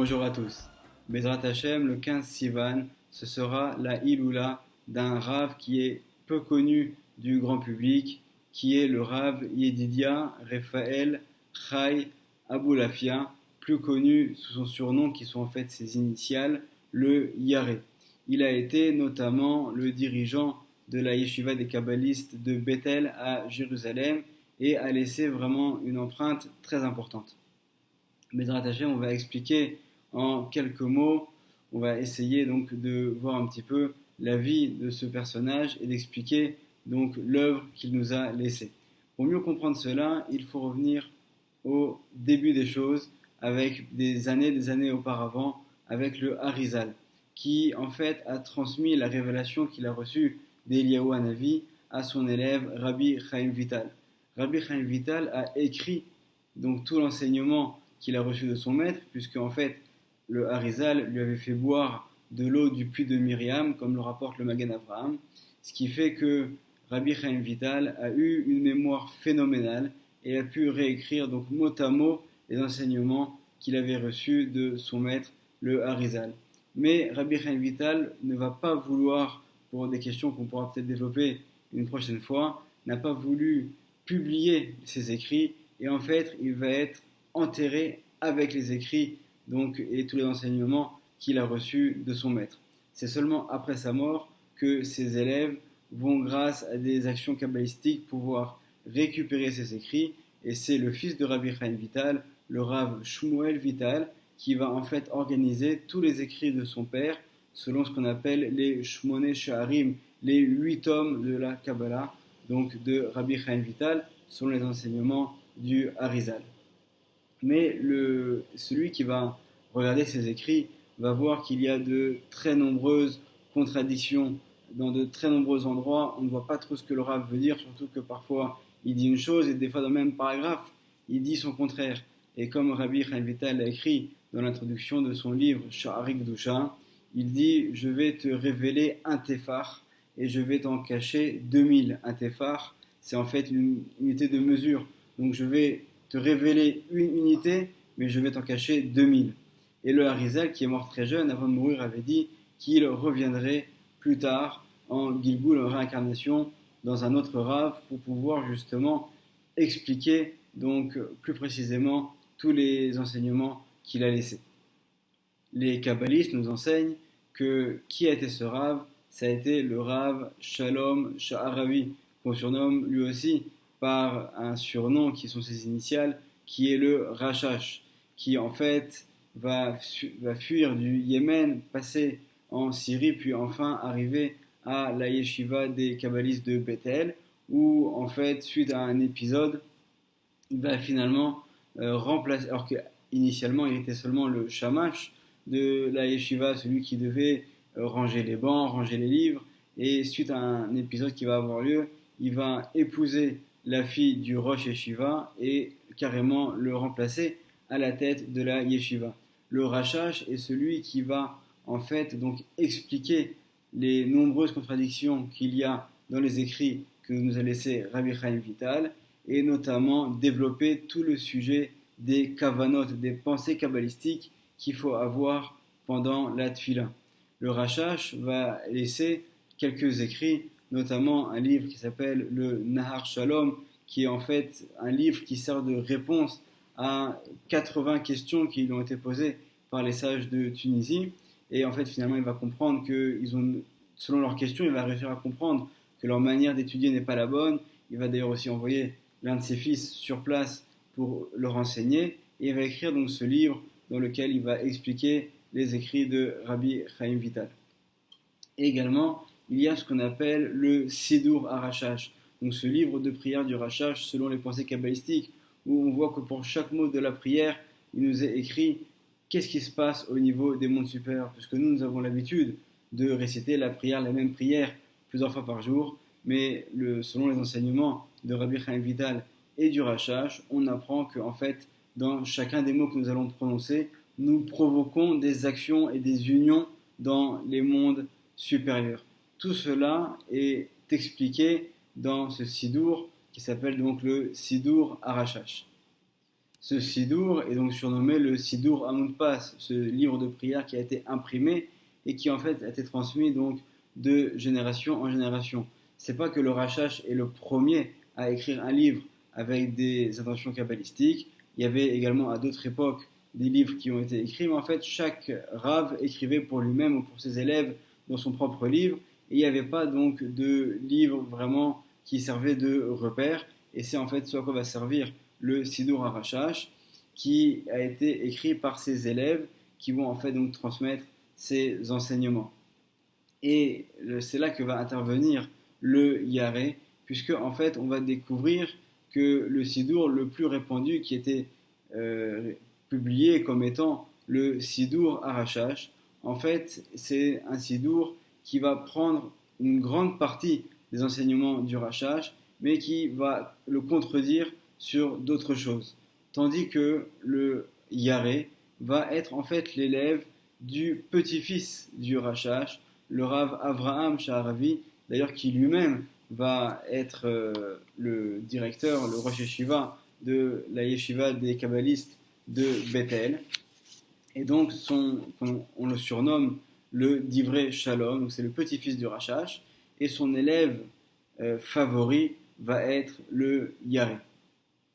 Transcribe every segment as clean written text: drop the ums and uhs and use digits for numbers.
Bonjour à tous. Bezrat Hashem, le 15 Sivan, ce sera la Iloula d'un Rav qui est peu connu du grand public, qui est le Rav Yedidia Raphaël Chai Aboulafia, plus connu sous son surnom qui sont en fait ses initiales, le Yaré. Il a été notamment le dirigeant de la yeshiva des kabbalistes de Bethel à Jérusalem et a laissé vraiment une empreinte très importante. Bezrat Hashem, on va expliquer en quelques mots, on va essayer donc de voir un petit peu la vie de ce personnage et d'expliquer donc l'œuvre qu'il nous a laissée. Pour mieux comprendre cela, il faut revenir au début des choses, avec des années auparavant, avec le Harizal, qui en fait a transmis la révélation qu'il a reçue d'Eliyahu Hanavi à son élève Rabbi Chaim Vital. Rabbi Chaim Vital a écrit donc tout l'enseignement qu'il a reçu de son maître, puisque en fait le Harizal lui avait fait boire de l'eau du puits de Myriam, comme le rapporte le Magen Avraham, ce qui fait que Rabbi Chaim Vital a eu une mémoire phénoménale et a pu réécrire donc mot à mot les enseignements qu'il avait reçus de son maître, le Harizal. Mais Rabbi Chaim Vital ne va pas vouloir, pour des questions qu'on pourra peut-être développer une prochaine fois, n'a pas voulu publier ses écrits et en fait il va être enterré avec les écrits donc, et tous les enseignements qu'il a reçus de son maître. C'est seulement après sa mort que ses élèves vont, grâce à des actions kabbalistiques, pouvoir récupérer ses écrits, et c'est le fils de Rabbi Chaim Vital, le Rav Shmuel Vital, qui va en fait organiser tous les écrits de son père selon ce qu'on appelle les Shmoné Sha'arim, les 8 tomes de la Kabbalah, donc de Rabbi Chaim Vital, selon les enseignements du Harizal. Mais celui qui va regarder ses écrits va voir qu'il y a de très nombreuses contradictions dans de très nombreux endroits. On ne voit pas trop ce que le Rav veut dire, surtout que parfois il dit une chose et des fois dans le même paragraphe il dit son contraire. Et comme Rabbi Chaim Vital l'a écrit dans l'introduction de son livre Sha'ari Kedusha, il dit: je vais te révéler un téphar et je vais t'en cacher 2000. Un téphar, c'est en fait une unité de mesure. Donc je vais te révéler une unité, mais je vais t'en cacher 2000. Et le Harizal, qui est mort très jeune, avant de mourir, avait dit qu'il reviendrait plus tard en Gilgul, en réincarnation, dans un autre Rav, pour pouvoir justement expliquer donc plus précisément tous les enseignements qu'il a laissés. Les kabbalistes nous enseignent que qui a été ce Rav? Ça a été le Rav Shalom Sha'aravi, qu'on surnomme lui aussi par un surnom qui sont ses initiales, qui est le Rashash, qui en fait va fuir du Yémen, passer en Syrie, puis enfin arriver à la yeshiva des kabbalistes de Bethel, où en fait, suite à un épisode, il va finalement remplacer, alors qu'initialement il était seulement le shamash de la yeshiva, celui qui devait ranger les bancs, ranger les livres, et suite à un épisode qui va avoir lieu, il va épouser la fille du Rosh Yeshiva et carrément le remplacer à la tête de la yeshiva. Le Rashash est celui qui va en fait donc expliquer les nombreuses contradictions qu'il y a dans les écrits que nous a laissé Rabbi Chaim Vital, et notamment développer tout le sujet des kavanot, des pensées kabbalistiques qu'il faut avoir pendant la tfila. Le Rashash va laisser quelques écrits, notamment un livre qui s'appelle le Nahar Shalom, qui est en fait un livre qui sert de réponse à 80 questions qui lui ont été posées par les sages de Tunisie. Et en fait, finalement, il va comprendre que selon leurs questions, il va réussir à comprendre que leur manière d'étudier n'est pas la bonne. Il va d'ailleurs aussi envoyer l'un de ses fils sur place pour leur enseigner. Et il va écrire donc ce livre dans lequel il va expliquer les écrits de Rabbi Chaim Vital. Et également, il y a ce qu'on appelle le Sidur HaRashash, donc ce livre de prière du Rashash selon les pensées kabbalistiques, où on voit que pour chaque mot de la prière, il nous est écrit qu'est-ce qui se passe au niveau des mondes supérieurs, puisque nous avons l'habitude de réciter la même prière plusieurs fois par jour, mais selon les enseignements de Rabbi Chaim Vital et du Rashash, on apprend qu'en fait, dans chacun des mots que nous allons prononcer, nous provoquons des actions et des unions dans les mondes supérieurs. Tout cela est expliqué dans ce Sidour qui s'appelle donc le Sidour HaRashash. Ce Sidour est donc surnommé le Sidour Amoudpas, ce livre de prière qui a été imprimé et qui en fait a été transmis donc de génération en génération. C'est pas que le Rashash est le premier à écrire un livre avec des intentions kabbalistiques. Il y avait également à d'autres époques des livres qui ont été écrits, mais en fait chaque Rav écrivait pour lui-même ou pour ses élèves dans son propre livre, et il n'y avait pas donc de livre vraiment qui servait de repère, et c'est en fait ce à quoi va servir le Sidour Arashash, qui a été écrit par ses élèves, qui vont en fait donc transmettre ses enseignements. Et c'est là que va intervenir le Yaré, puisque en fait on va découvrir que le Sidour le plus répandu, qui était publié comme étant le Sidour Arashash, en fait c'est un Sidour qui va prendre une grande partie des enseignements du Rashash, mais qui va le contredire sur d'autres choses. Tandis que le Yaré va être en fait l'élève du petit-fils du Rashash, le Rav Avraham Sha'aravi, d'ailleurs qui lui-même va être le directeur, le Rosh Yeshiva de la Yeshiva des Kabbalistes de Bethel. Et donc on le surnomme le Divrei Shalom, donc c'est le petit-fils du Rashash, et son élève favori va être le Yaré.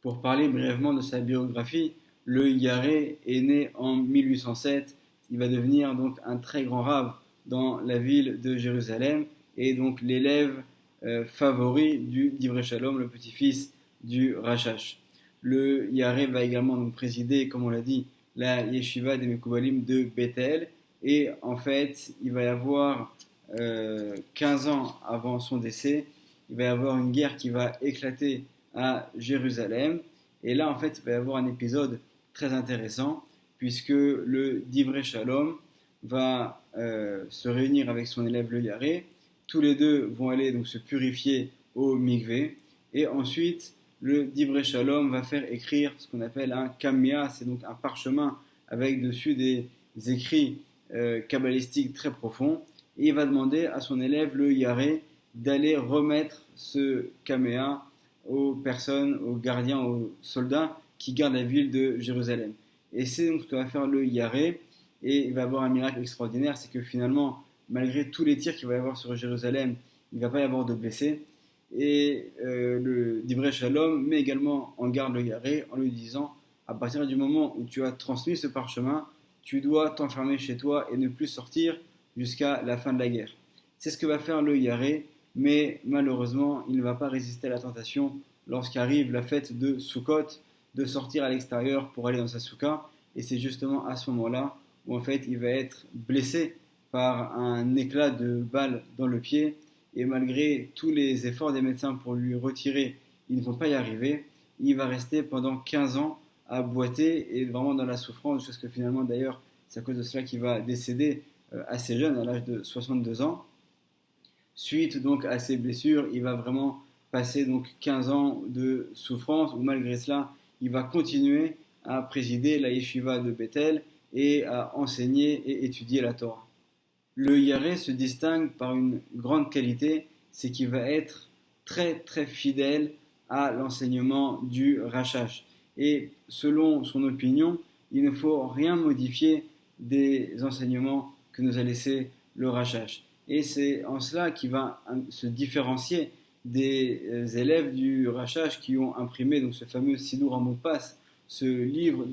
Pour parler brièvement de sa biographie, le Yaré est né en 1807. Il va devenir donc un très grand rave dans la ville de Jérusalem et donc l'élève favori du Divrei Shalom, le petit-fils du Rashash. Le Yaré va également donc présider, comme on l'a dit, la Yeshiva des Mekoubalim de Bethel. Et en fait, il va y avoir 15 ans avant son décès, il va y avoir une guerre qui va éclater à Jérusalem. Et là, en fait, il va y avoir un épisode très intéressant, puisque le Divrei Shalom va se réunir avec son élève le Yaré. Tous les deux vont aller donc se purifier au mikvé. Et ensuite, le Divrei Shalom va faire écrire ce qu'on appelle un kamia, c'est donc un parchemin avec dessus des écrits kabbalistiques très profonds. Et il va demander à son élève le Yaré d'aller remettre ce kamea aux personnes, aux gardiens, aux soldats qui gardent la ville de Jérusalem. Et c'est donc ce que va faire le Yaré, et il va avoir un miracle extraordinaire, c'est que finalement, malgré tous les tirs qu'il va y avoir sur Jérusalem, il ne va pas y avoir de blessés. Et le Divrei Shalom met également en garde le Yaré en lui disant, à partir du moment où tu as transmis ce parchemin, tu dois t'enfermer chez toi et ne plus sortir jusqu'à la fin de la guerre. C'est ce que va faire le Yaré, mais malheureusement, il ne va pas résister à la tentation lorsqu'arrive la fête de Sukkot, de sortir à l'extérieur pour aller dans sa soukha. Et c'est justement à ce moment-là où en fait il va être blessé par un éclat de balle dans le pied. Et malgré tous les efforts des médecins pour lui retirer, ils ne vont pas y arriver. Il va rester pendant 15 ans à boiter et vraiment dans la souffrance, jusqu'à ce que finalement d'ailleurs c'est à cause de cela qu'il va décéder assez jeune, à l'âge de 62 ans. Suite donc à ces blessures, il va vraiment passer donc 15 ans de souffrance, où malgré cela, il va continuer à présider la yeshiva de Bethel et à enseigner et étudier la Torah. Le Yaré se distingue par une grande qualité, c'est qu'il va être très très fidèle à l'enseignement du Rashash. Et selon son opinion, il ne faut rien modifier des enseignements que nous a laissés le Rashash. Et c'est en cela qu'il va se différencier des élèves du Rashash qui ont imprimé donc ce fameux Sidour Amoudpas, ce livre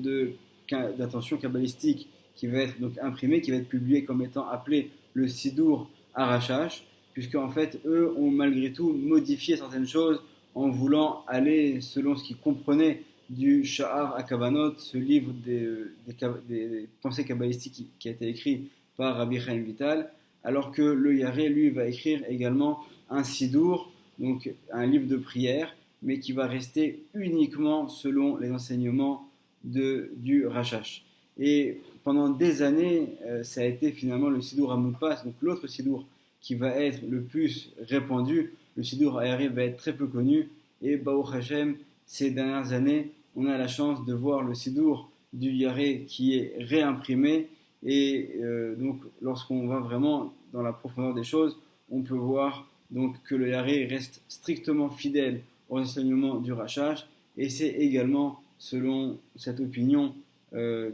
d'attention kabbalistique qui va être donc imprimé, qui va être publié comme étant appelé le Sidour Arashash, puisque en fait eux ont malgré tout modifié certaines choses en voulant aller selon ce qu'ils comprenaient du Sha'ar HaKavanot, ce livre des pensées kabbalistiques qui a été écrit par Rabbi Chaim Vital, alors que le Yaré, lui, va écrire également un Sidour, donc un livre de prière, mais qui va rester uniquement selon les enseignements du Rashash. Et pendant des années, ça a été finalement le Sidour Amoudpas, donc l'autre Sidour qui va être le plus répandu. Le Sidour Yaré va être très peu connu, et Baruch Hashem, ces dernières années, on a la chance de voir le Sidour du Yaré qui est réimprimé. Et donc, lorsqu'on va vraiment dans la profondeur des choses, on peut voir donc que le Yaré reste strictement fidèle aux enseignements du Rashash, et c'est également selon cette opinion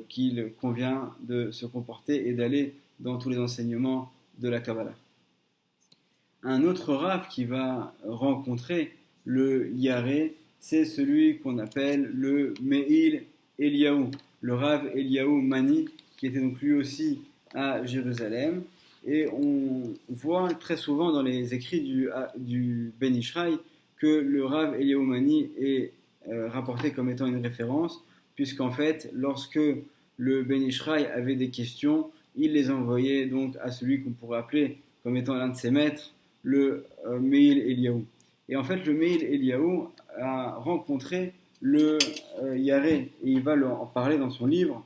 qu'il convient de se comporter et d'aller dans tous les enseignements de la Kabbalah. Un autre Rav qui va rencontrer le Yaré, c'est celui qu'on appelle le Me'il Eliyahu, le Rav Eliyahu Mani, qui était donc lui aussi à Jérusalem. Et on voit très souvent dans les écrits du Ben Ishraï que le Rav Eliyahu Mani est rapporté comme étant une référence, puisqu'en fait, lorsque le Ben Ishraï avait des questions, il les envoyait donc à celui qu'on pourrait appeler comme étant l'un de ses maîtres, le Me'il Eliyahu. Et en fait, le Me'il Eliyahu a rencontré le Yaré, et il va en parler dans son livre,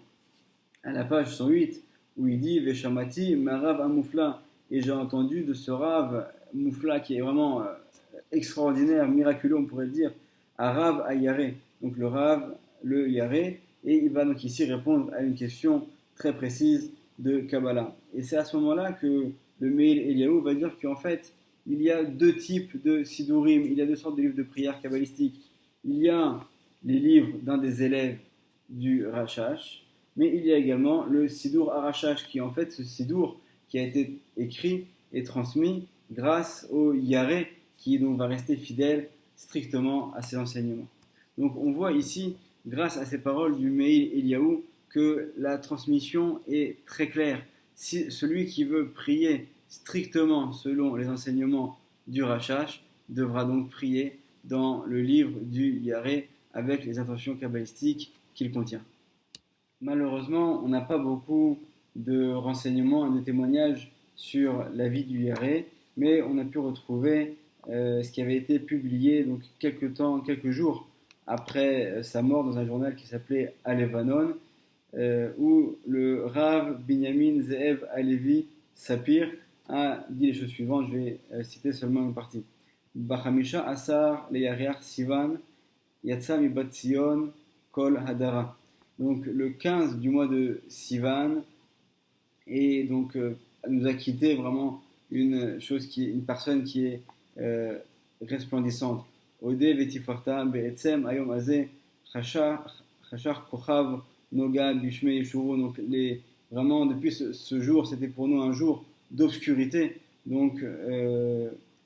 à la page 108, où il dit Veshamati Marav Amoufla, et j'ai entendu de ce Rav Moufla qui est vraiment extraordinaire, miraculeux, on pourrait dire, à Rav Ayaré, donc le Rav, le Yaré, et il va donc ici répondre à une question très précise de Kabbalah. Et c'est à ce moment-là que le Me'il Eliyahu va dire qu'en fait, il y a deux types de Sidurim, il y a deux sortes de livres de prière kabbalistiques. Il y a les livres d'un des élèves du Rashash, mais il y a également le Sidur Arashash, qui est en fait ce Sidur qui a été écrit et transmis grâce au Yaré, qui donc va rester fidèle strictement à ses enseignements. Donc on voit ici, grâce à ces paroles du Me'il Eliyahu, que la transmission est très claire. Si celui qui veut prier strictement selon les enseignements du Rashash devra donc prier dans le livre du Yaré avec les intentions kabbalistiques qu'il contient. Malheureusement, on n'a pas beaucoup de renseignements et de témoignages sur la vie du Yaré, mais on a pu retrouver ce qui avait été publié donc quelques jours après sa mort dans un journal qui s'appelait Alevanon, où le Rav Binyamin Ze'ev Alevi Sapir a dit les choses suivantes, je vais citer seulement une partie. Bachamisha Asar Leyariach Sivan Yatsa mi Bat Zion Kol Hadara. Donc le 15 du mois de Sivan, et donc nous a quitté vraiment une personne qui est resplendissante. Ode Vetifarta Be'etzem Ayom Azeh Chashar Kochav Noga Bishme Yeshuru. Donc vraiment depuis ce jour, c'était pour nous un jour d'obscurité. Donc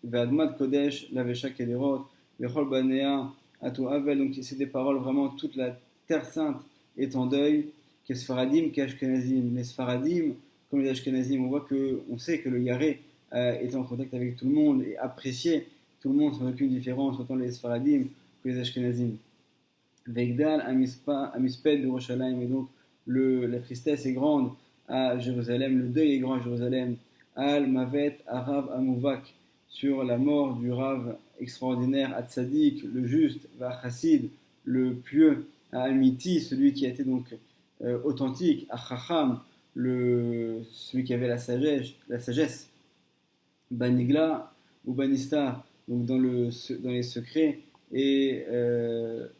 Ve'admat Kodesh Lavesha Kederot Vechol Banea Atu Avel. Donc c'est des paroles vraiment, toute la terre sainte est en deuil. Kesfaradim Kashkenazim. Les Sfaradim comme les Ashkenazim, on sait que le Yaré est en contact avec tout le monde et apprécié tout le monde sans aucune différence, autant les Sfaradim que les Ashkenazim. Vegdal Amisped de Yerushalayim, et donc la tristesse est grande à Jérusalem, le deuil est grand à Jérusalem. Al Mavet Arav Amouvak, sur la mort du Rav extraordinaire, Atzadik, le juste, Vachassid, le pieux, Al-Miti, celui qui a été donc authentique, Achacham, celui qui avait la sagesse, Banigla ou Banistar, donc dans les secrets, et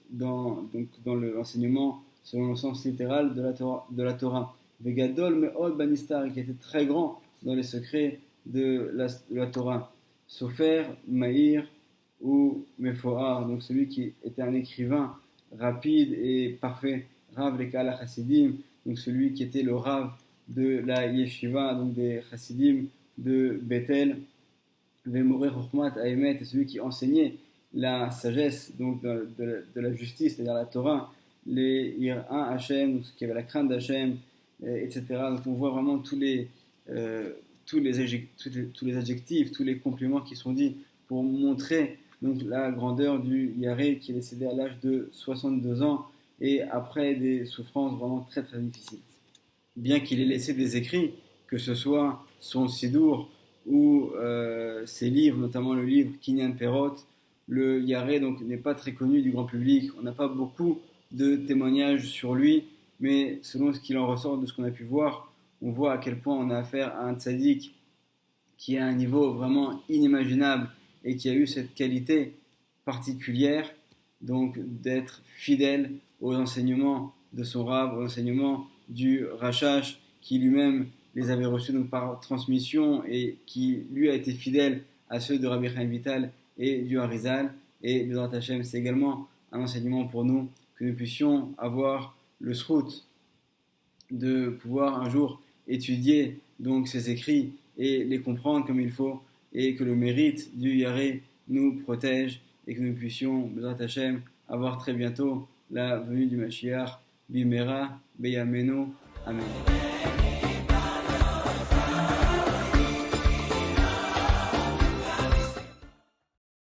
dans l'enseignement selon le sens littéral de la Torah. Vegadol Me'od Banistar, qui était très grand dans les secrets de la Torah. Sofer, Maïr ou Mefoar, donc celui qui était un écrivain rapide et parfait. Rav Lekal Chassidim, donc celui qui était le Rav de la Yeshiva, donc des Chassidim de Bethel. Vemore Chochmat Aemet, celui qui enseignait la sagesse donc de la justice, c'est-à-dire la Torah, les Ir'an Hashem, donc ce qui avait la crainte d'Hashem, etc. Donc on voit vraiment tous les adjectifs, tous les compliments qui sont dits pour montrer donc la grandeur du Yaré, qui est décédé à l'âge de 62 ans et après des souffrances vraiment très très difficiles. Bien qu'il ait laissé des écrits, que ce soit son Sidour ou ses livres, notamment le livre Kinyan Perot, le Yaré donc n'est pas très connu du grand public. On n'a pas beaucoup de témoignages sur lui, mais selon ce qu'il en ressort de ce qu'on a pu voir, on voit à quel point on a affaire à un tzaddik qui a un niveau vraiment inimaginable et qui a eu cette qualité particulière, donc d'être fidèle aux enseignements de son Rav, aux enseignements du Rashash, qui lui-même les avait reçus donc par transmission et qui lui a été fidèle à ceux de Rabbi Chaim Vital et du Harizal. Et Bezrat Hashem, c'est également un enseignement pour nous que nous puissions avoir le srout de pouvoir un jour étudier donc ces écrits et les comprendre comme il faut, et que le mérite du Yaré nous protège, et que nous puissions, Bezrat Hashem, avoir très bientôt la venue du Mashiach, Bimera, Beyameno, Amen.